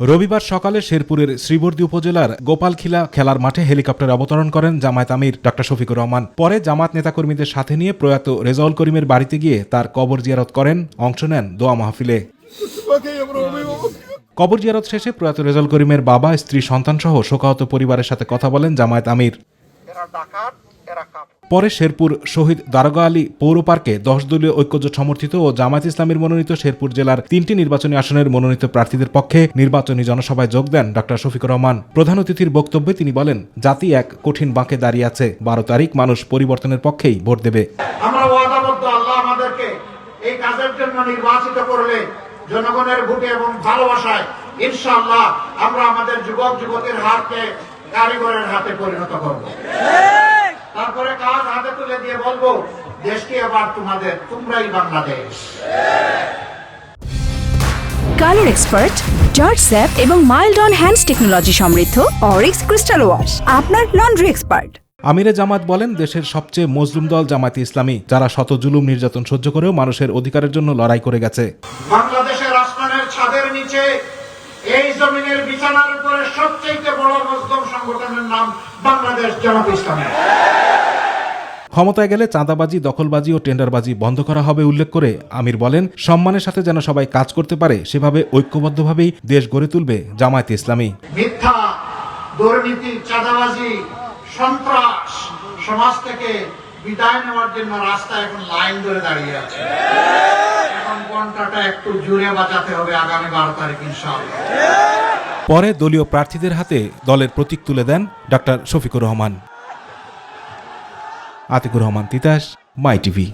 রবিবার সকালে শেরপুরের শ্রীবর্দী উপজেলার গোপালখিলা খেলার মাঠে হেলিকপ্টারে অবতরণ করেন জামায়াত আমির ডক্টর শফিকুর রহমান। পরে জামায়াত নেতাকর্মীদের সাথে নিয়ে প্রয়াত রেজাউল করিমের বাড়িতে গিয়ে তার কবর জিয়ারত করেন, অংশ নেন দোয়া মাহফিলে। কবর জিয়ারত শেষে প্রয়াত রেজাউল করিমের বাবা, স্ত্রী, সন্তানসহ শোকাহত পরিবারের সাথে কথা বলেন জামায়াত আমির। পরে শেরপুর শহীদ দারোগা আলী পৌর পার্কে 10 দলীয় ঐক্যজোট সমর্থিত ও জামায়াত ইসলামীর মনোনীত শেরপুর জেলার 3টি নির্বাচনী আসনের মনোনীত প্রার্থীদের পক্ষে নির্বাচনী জনসভায় যোগ দেন ডক্টর শফিকুর রহমান। প্রধান অতিথির বক্তব্যে তিনি বলেন, জাতি এক কঠিন বাঁকে দাঁড়িয়ে আছে। 12 তারিখ মানুষ পরিবর্তনের পক্ষেই ভোট দেবে। আমরা ওয়াদাবদ্ধ, আল্লাহ আমাদেরকে এই কাজের জন্য নির্বাচিত করলে জনগণের ভোটে এবং ভালোবাসায় ইনশাআল্লাহ আমরা আমাদের যুবক যুবতীর হাতকে কারিগরের হাতে পরিণত করব। তারপরে কাজ হাতে তুলে দিয়ে বলবো, দেশকে আবার তোমাদের, তোমরাই Bangladesh. Colour expert, George sap এবং মাইল্ড অন হ্যান্ডস টেকনোলজি সমৃদ্ধ অরিক্স ক্রিস্টাল ওয়াশ আপনার লন্ড্রি এক্সপার্ট। আমিরে জামাত বলেন, দেশের সবচেয়ে মজলুম দল জামায়াতে ইসলামী, যারা শত জুলুম নির্যাতন সহ্য করেও মানুষের অধিকারের জন্য লড়াই করে গেছে। বাংলাদেশের আসমানের ছাদের নিচে এই জমিনের বিছানার উপরে সবচেয়ে বড় মজলুম সংগঠনের নাম বাংলাদেশ জামাত ইসলামী। ক্ষমতায় গেলে চাঁদাবাজি, দখলবাজি ও টেন্ডারবাজি বন্ধ করা হবে উল্লেখ করে আমির বলেন, সম্মানের সাথে যেন সবাই কাজ করতে পারে সেভাবে ঐক্যবদ্ধভাবেই দেশ গড়ে তুলবে জামায়াতে ইসলামী। মিথ্যা, দুর্নীতি, চাঁদাবাজি, সন্ত্রাস সমাজ থেকে বিদায় নেওয়ার জন্য রাস্তায় এখন লাইন ধরে দাঁড়িয়ে আছে। এখন ঘন্টাটা একটু জোরে বাজাতে হবে আগামী 12 তারিখ ইনশাআল্লাহ। পরে দলীয় প্রার্থীদের হাতে দলের প্রতীক তুলে দেন ডক্টর শফিকুর রহমান। আতিকুর রহমান তিতাস, মাই টিভি।